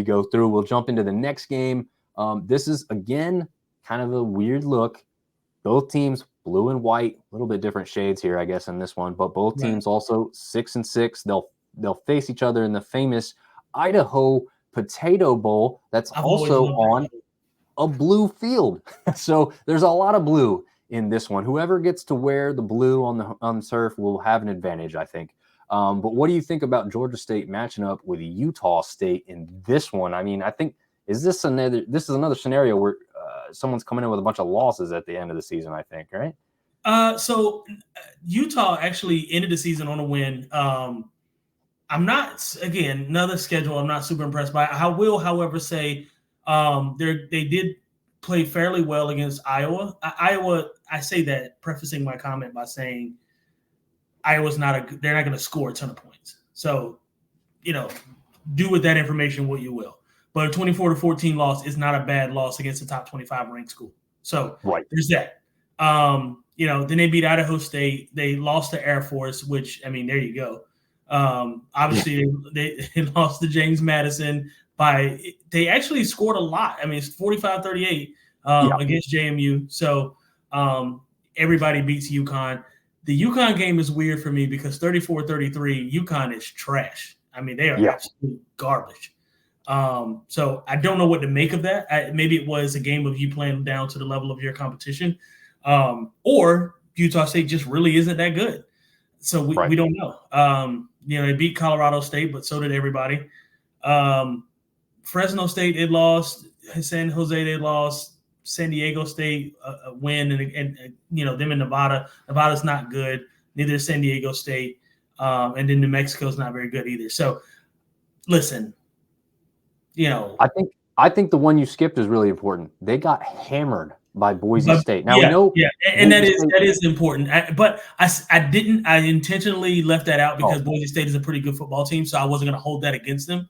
go through. We'll jump into the next game. This is, again, kind of a weird look. Both teams, blue and white, a little bit different shades here, I guess, in this one. But both teams also 6-6. They'll face each other in the famous Idaho Potato Bowl. That's also on a blue field. So there's a lot of blue in this one. Whoever gets to wear the blue on the turf will have an advantage, I think. But what do you think about Georgia State matching up with Utah State in this one? I mean, I think this is another scenario where someone's coming in with a bunch of losses at the end of the season, I think, right? So Utah actually ended the season on a win. I'm not, again, another schedule I'm not super impressed by. I will, however, say they did play fairly well against Iowa. Iowa, I say that prefacing my comment by saying Iowa's they're not going to score a ton of points. So, do with that information what you will. But a 24-14 loss is not a bad loss against a top 25 ranked school. So there's that. Then they beat Idaho State. They lost to Air Force, which, I mean, there you go. Obviously, they lost to James Madison they actually scored a lot. I mean, it's 45-38 against JMU. So everybody beats UConn. The UConn game is weird for me because 34-33, UConn is trash. I mean, they are absolute garbage. So I don't know what to make of that. Maybe it was a game of you playing down to the level of your competition. Or Utah State just really isn't that good. So we don't know. They beat Colorado State, but so did everybody. Fresno State, they lost. San Jose, they lost. San Diego State, a win. And them in Nevada. Nevada's not good. Neither is San Diego State. And then New Mexico's not very good either. So, listen, I think the one you skipped is really important. They got hammered by Boise State. Now we know, and that is important. But I intentionally left that out because Boise State is a pretty good football team, so I wasn't going to hold that against them.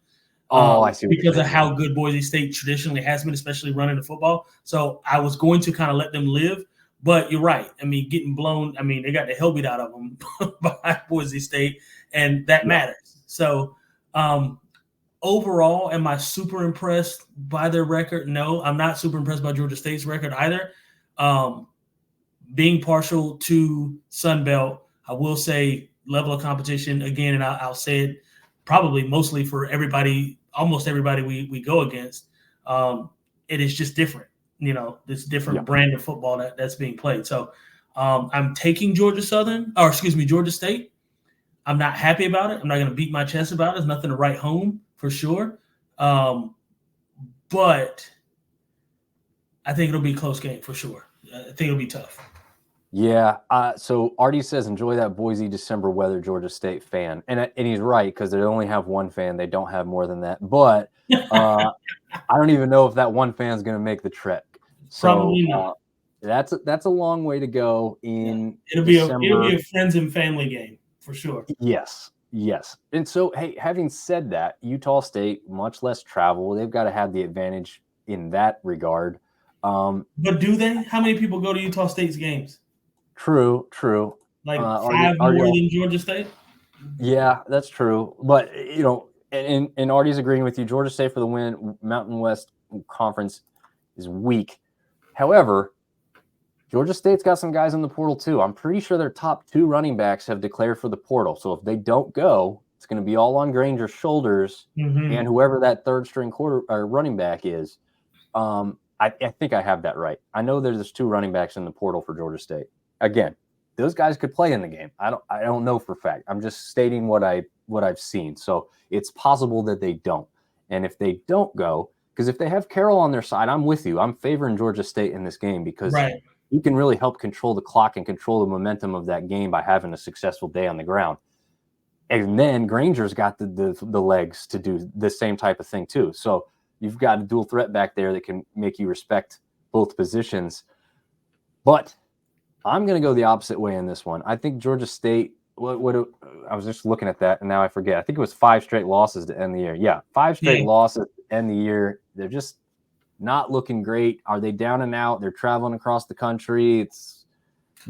I see. Because of how good Boise State traditionally has been, especially running the football. So I was going to kind of let them live. But you're right. I mean, getting blown. I mean, they got the hell beat out of them by Boise State, and that matters. So. Overall, am I super impressed by their record? No, I'm not super impressed by Georgia State's record either. Being partial to Sun Belt, I will say level of competition again, and I'll say it probably mostly for everybody, almost everybody we go against. It is just different, this different brand of football that's being played. So I'm taking Georgia State. I'm not happy about it. I'm not going to beat my chest about it. There's nothing to write home for sure. But I think it'll be a close game for sure. I think it'll be tough. Yeah. So Artie says, enjoy that Boise December weather, Georgia State fan. And he's right, because they only have one fan. They don't have more than that. But I don't even know if that one fan is going to make the trek. So, probably not. That's a long way to go in It'll be a friends and family game for sure. Yes. And so, hey, having said that, Utah State, much less travel. They've got to have the advantage in that regard. But do they? How many people go to Utah State's games? True. Like 5 more than Georgia State? Yeah, that's true. But, and Artie's agreeing with you. Georgia State for the win. Mountain West Conference is weak. However, Georgia State's got some guys in the portal too. I'm pretty sure their top 2 running backs have declared for the portal. So if they don't go, it's going to be all on Granger's shoulders and whoever that third string running back is. I think I have that right. I know there's 2 running backs in the portal for Georgia State. Again, those guys could play in the game. I don't know for a fact. I'm just stating what I've seen. So it's possible that they don't. And if they don't go, because if they have Carroll on their side, I'm with you. I'm favoring Georgia State in this game because you can really help control the clock and control the momentum of that game by having a successful day on the ground. And then Granger's got the legs to do the same type of thing too. So you've got a dual threat back there that can make you respect both positions. But I'm going to go the opposite way in this one. I think Georgia State, I was just looking at that and now I forget. I think it was 5 straight losses to end the year. Yeah, 5 straight losses to end the year. They're just not looking great. Are they down and out? They're traveling across the country. It's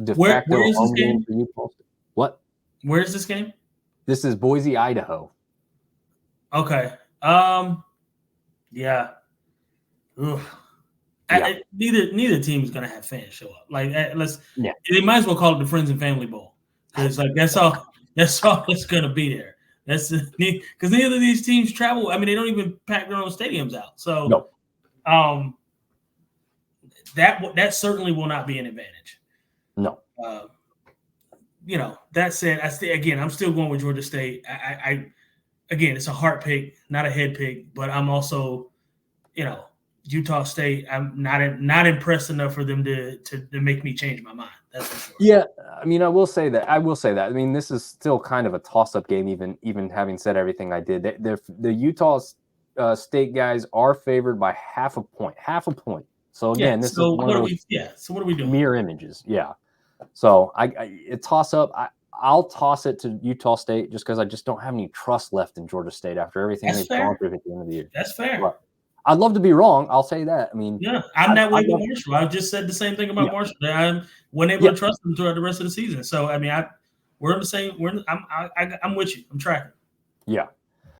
de facto where is home this game for Utah State. What? Where is this game? This is Boise, Idaho. Okay. Yeah. Ugh. Yeah. Neither team is going to have fans show up. Like, Yeah. they might as well call it the Friends and Family Bowl, because like that's all that's going to be there. That's because neither of these teams travel. I mean, they don't even pack their own stadiums out. So, No. that certainly will not be an advantage. No. That said, I'm still going with Georgia State. Again, it's a heart pick, not a head pick, but I'm also, Utah State. I'm not impressed enough for them to make me change my mind. That's for sure. Yeah, I mean, I will say that. I mean, this is still kind of a toss-up game, even having said everything I did. The Utah State guys are favored by half a point. So again, this is one of those. So what are we doing? Mirror images. Yeah. So a toss-up. I'll toss it to Utah State just because I just don't have any trust left in Georgia State after everything they've gone through at the end of the year. That's fair. But I'd love to be wrong. I'll say that. I mean, yeah, I'm that way with Marshall. I just said the same thing about Marshall. I wasn't able to trust them throughout the rest of the season. So I mean, we're in the same. I'm with you. I'm tracking. Yeah.